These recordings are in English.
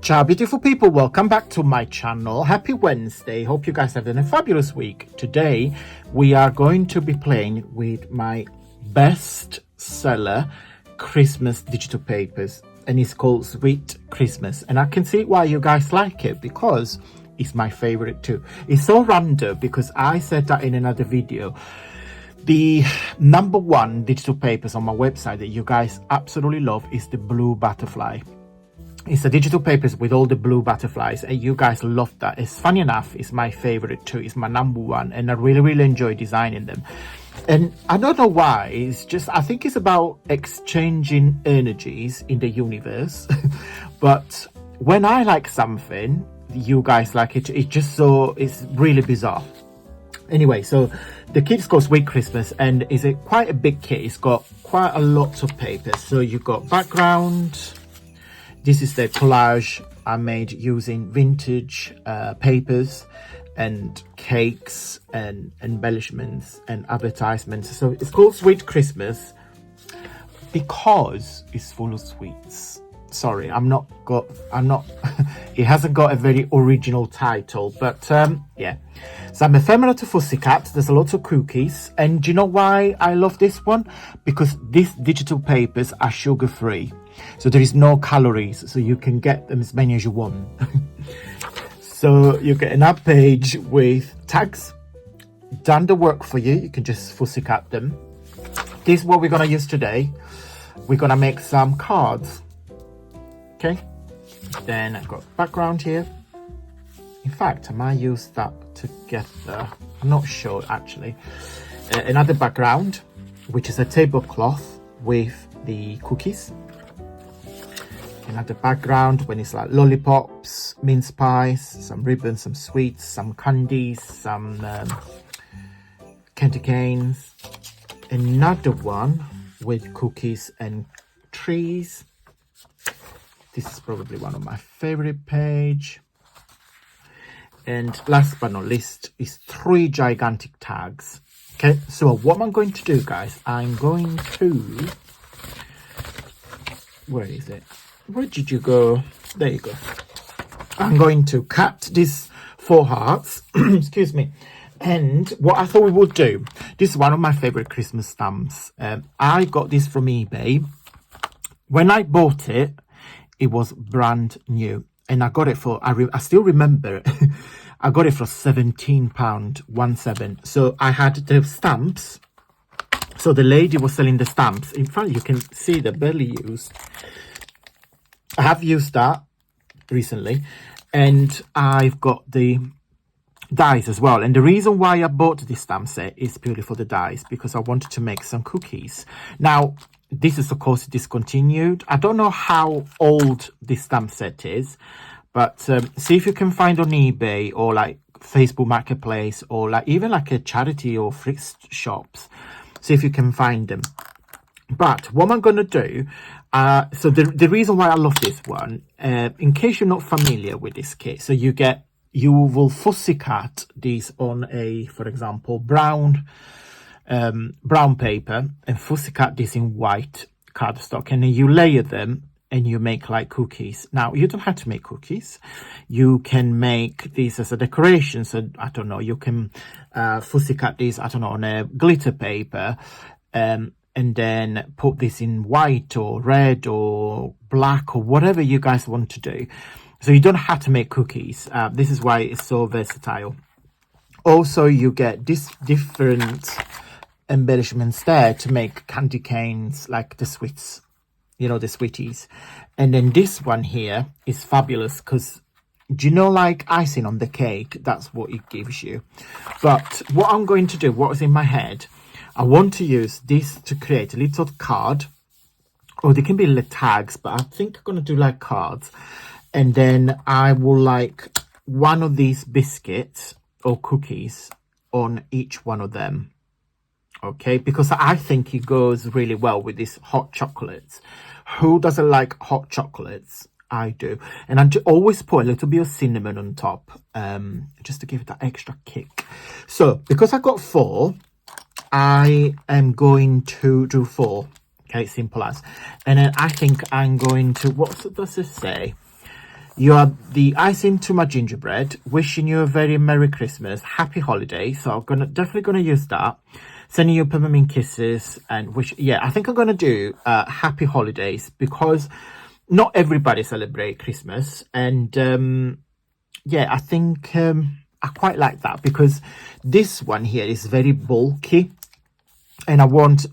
Ciao beautiful people, welcome back to my channel. Happy Wednesday. Hope you guys have had a fabulous week. Today we are going to be playing with my best seller Christmas digital papers, and it's called Sweet Christmas, and I can see why you guys like it because it's my favorite too. It's so random because I said that in another video. The number one digital papers on my website that you guys absolutely love is the blue butterfly. It's the digital papers with all the blue butterflies, and you guys love that. It's funny enough, it's my favorite too. It's my number one, and I really enjoy designing them. And I don't know why, it's just, I think it's about exchanging energies in the universe. But when I like something, you guys like it. It's really bizarre. Anyway, so the kit's called Sweet Christmas, and it's quite a big kit. It's got quite a lot of papers. So you've got background. This is the collage I made using vintage papers and cakes and embellishments and advertisements. So it's called Sweet Christmas because it's full of sweets. Sorry, it hasn't got a very original title, but yeah. So I'm ephemera to Pussycat. There's a lot of cookies, and do you know why I love this one? Because these digital papers are sugar free, so there is no calories, so you can get them as many as you want. So you get another page with tags, done the work for you. You can just Pussycat them. This is what we're gonna use today. We're gonna make some cards. Okay, then I've got background here. In fact, I might use that together. I'm not sure actually. Another background, which is a tablecloth with the cookies. Another background when it's like lollipops, mince pies, some ribbons, some sweets, some candies, some candy canes. Another one with cookies and trees. This is probably one of my favorite page. And last but not least is 3 gigantic tags. Okay, so what I'm going to do, guys, I'm going to, where is it? Where did you go? There you go. I'm going to cut these 4 hearts. Excuse me. And what I thought we would do, this is one of my favorite Christmas stamps. I got this from eBay. When I bought it, it was brand new, and I got it for, I still remember it. I got it for £17.17. So I had the stamps. So the lady was selling the stamps. In fact, you can see they're barely used. I have used that recently, and I've got the dies as well. And the reason why I bought this stamp set is purely for the dies, because I wanted to make some cookies. Now, this is of course discontinued. I don't know how old this stamp set is, but see if you can find on eBay or like Facebook Marketplace or like even like a charity or thrift shops. See if you can find them. But what I'm going to do, so the reason why I love this one, in case you're not familiar with this kit, so you will Pussycat these on a, for example, brown paper, and Pussycat this in white cardstock, and then you layer them and you make like cookies. Now you don't have to make cookies, you can make this as a decoration. So I don't know, you can Pussycat this, I don't know, on a glitter paper, and then put this in white or red or black or whatever you guys want to do. So you don't have to make cookies. This is why it's so versatile. Also, you get this different embellishments there to make candy canes, like the sweets, you know, the sweeties. And then this one here is fabulous because, do you know, like icing on the cake, that's what it gives you. But what I'm going to do, what was in my head, I want to use this to create a little card, or they can be little tags, but I think I'm going to do like cards. And then I will like one of these biscuits or cookies on each one of them. Okay, because I think it goes really well with these hot chocolates. Who doesn't like hot chocolates? I do. And I always put a little bit of cinnamon on top, just to give it that extra kick. So because I got 4, I am going to do 4. Okay, simple as. And then I think I'm going to, what does it say? You are the icing to my gingerbread. Wishing you a very Merry Christmas, Happy Holiday. So I'm definitely gonna use that. Sending you peppermint kisses and wish. Yeah, I think I'm gonna do Happy Holidays because not everybody celebrate Christmas, and yeah, I think I quite like that because this one here is very bulky, and I want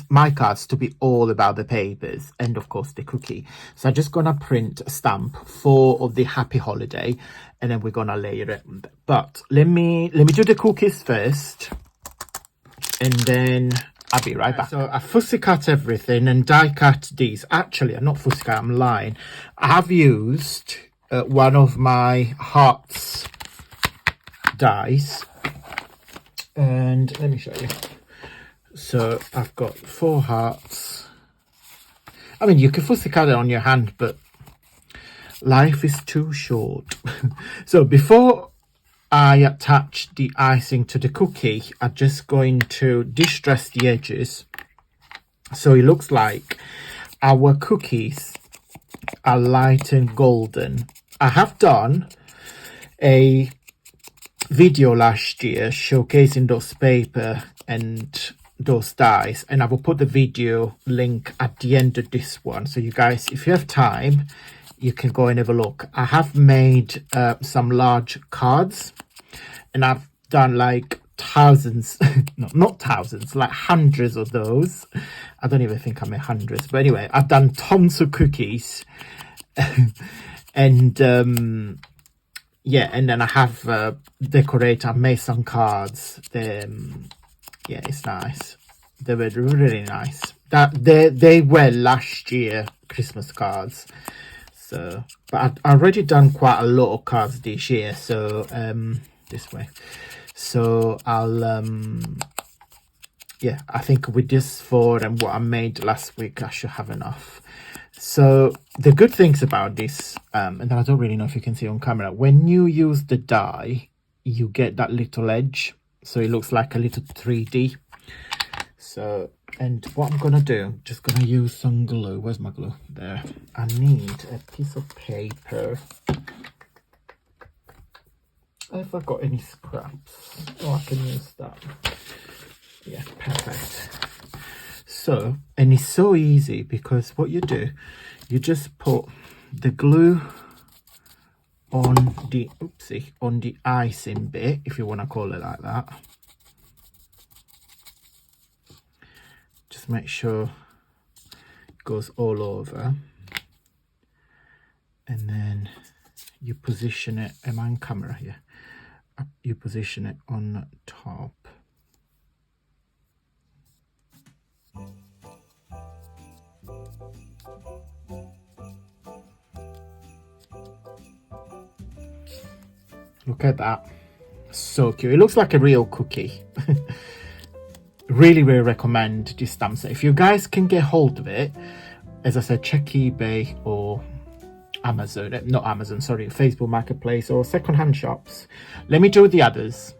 my cards to be all about the papers and of course the cookie. So I'm just gonna print a stamp for the Happy Holiday, and then we're gonna layer it. But let me do the cookies first, and then I'll be right back. So I fussy cut everything and die cut these. Actually, I'm not fussy cut, I'm lying. I have used one of my hearts dies, and let me show you. So I've got 4 hearts. I mean, you can fussy cut it on your hand, but life is too short. So before I attach the icing to the cookie, I'm just going to distress the edges so it looks like our cookies are light and golden. I have done a video last year showcasing those paper and those dies, and I will put the video link at the end of this one, so you guys, if you have time, you can go and have a look. I have made some large cards, and I've done like thousands no, not thousands, like hundreds of those. I don't even think I made hundreds, but anyway, I've done tons of cookies. And yeah, and then I have decorated. I've made some cards. Yeah, it's nice. They were really nice. They were last year Christmas cards. So, but I've already done quite a lot of cards this year. So this way. So I'll yeah, I think with this 4 and what I made last week, I should have enough. So the good things about this, and I don't really know if you can see on camera, when you use the die, you get that little edge, so it looks like a little 3D. So, and what I'm gonna do, I'm just gonna use some glue. Where's my glue? There. I need a piece of paper. If I've got any scraps, oh, I can use that. Yeah, perfect. So, and it's so easy because what you do, you just put the glue on the, oopsie, on the icing bit, if you want to call it like that. Just make sure it goes all over. And then you position it, am I on camera here? You position it on top. Look at that, so cute. It looks like a real cookie. Really recommend this stamp set. If you guys can get hold of it, as I said, check eBay or Amazon, not Amazon, sorry, Facebook Marketplace or secondhand shops. Let me do the others.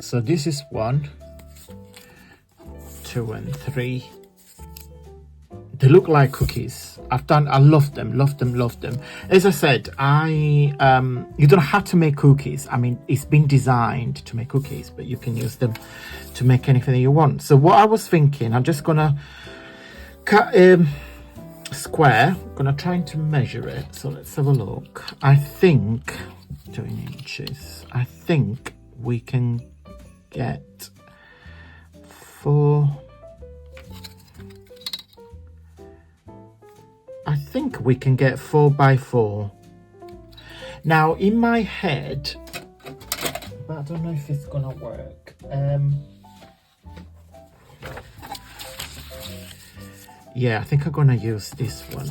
So this is 1, 2, and 3. They look like cookies. I love them. As I said, you don't have to make cookies. I mean, it's been designed to make cookies, but you can use them to make anything that you want. So what I was thinking, I'm just gonna cut a square. I'm gonna try to measure it. So let's have a look. I think 2 inches. I think we can get 4. I think we can get 4 by 4. Now in my head, but I don't know if it's gonna work. Yeah, I think I'm gonna use this one.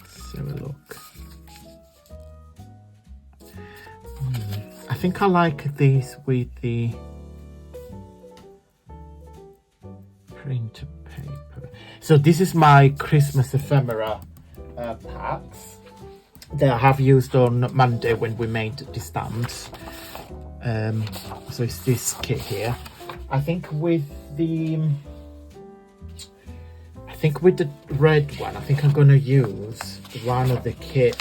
Let's have a look. I think I like these with the printer paper. So this is my Christmas ephemera packs that I have used on Monday when we made the stamps. So it's this kit here. I think with the red one, I think I'm going to use one of the kit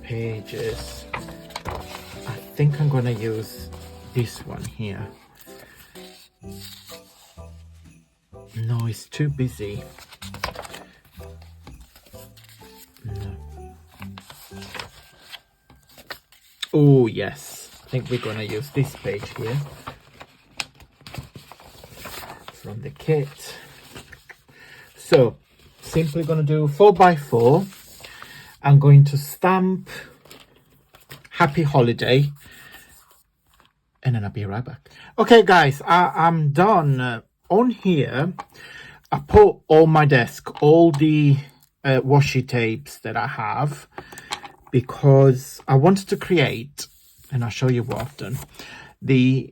pages. I think I'm going to use this one here. No, it's too busy. No. Oh yes, I think we're going to use this page here from the kit. So simply going to do 4x4. I'm going to stamp Happy Holiday, and then I'll be right back. Okay guys, I'm done. On here I put on my desk all the washi tapes that I have, because I wanted to create, and I'll show you what I've done,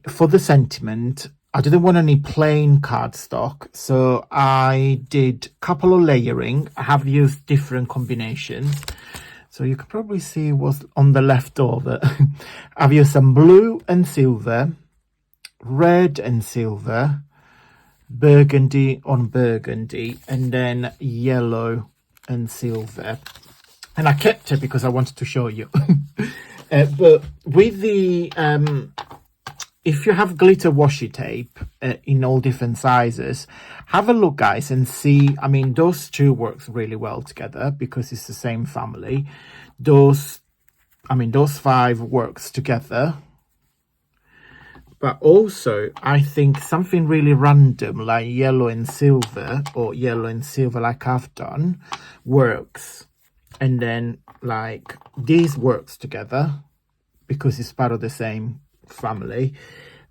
for the sentiment. I didn't want any plain cardstock, so I did a couple of layering. I have used different combinations, so you can probably see what's on the leftover. I've used some blue and silver, red and silver, burgundy on burgundy, and then yellow and silver. And I kept it because I wanted to show you. But with the if you have glitter washi tape in all different sizes, have a look guys and see. I mean, those two works really well together because it's the same family. Those 5 works together. But also, I think something really random like yellow and silver, or yellow and silver like I've done, works. And then like these works together because it's part of the same family.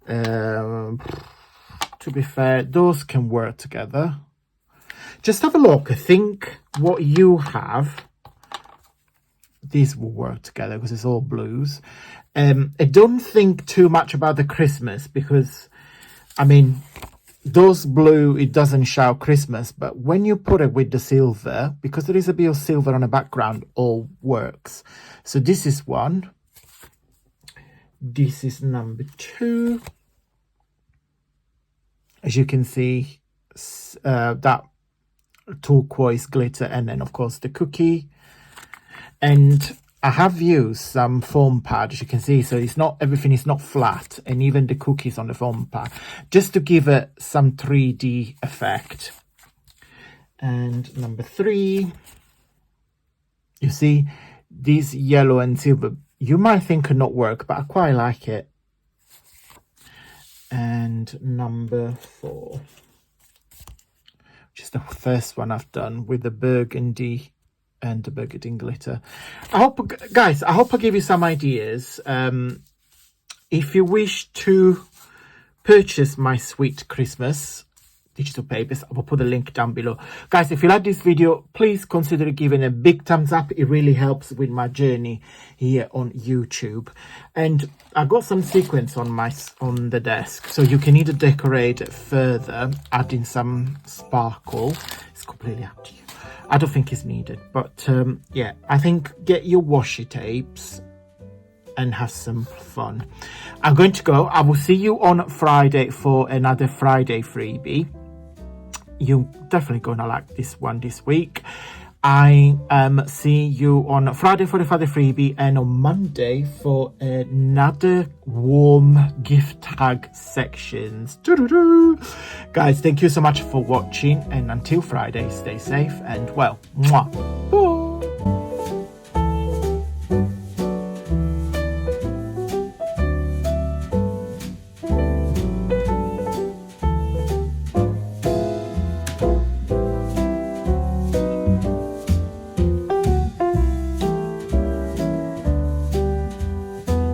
To be fair, those can work together. Just have a look. I think what you have, these will work together because it's all blues. I don't think too much about the Christmas because, I mean, those blue, it doesn't shout Christmas, but when you put it with the silver, because there is a bit of silver on the background, all works. So this is one. This is number 2. As you can see, that turquoise glitter, and then of course the cookie. And I have used some foam pad, as you can see, so it's not, everything is not flat, and even the cookies on the foam pad, just to give it some 3D effect. And number 3, you see these yellow and silver, you might think could not work, but I quite like it. And number 4, which is the first one I've done with the burgundy and the burgundy glitter. I hope, guys, I give you some ideas. If you wish to purchase my Sweet Christmas digital papers, I will put the link down below. Guys, if you like this video, please consider giving a big thumbs up. It really helps with my journey here on YouTube. And I got some sequins on the desk, so you can either decorate it further, adding some sparkle. It's completely up to you. I don't think it's needed, but yeah, I think get your washi tapes and have some fun. I'm going to go. I will see you on Friday for another Friday freebie. You're definitely going to like this one this week. I see you on Friday for the Friday freebie, and on Monday for another warm gift tag sections. Guys, thank you so much for watching, and until Friday, stay safe and well. Mwah. Bye.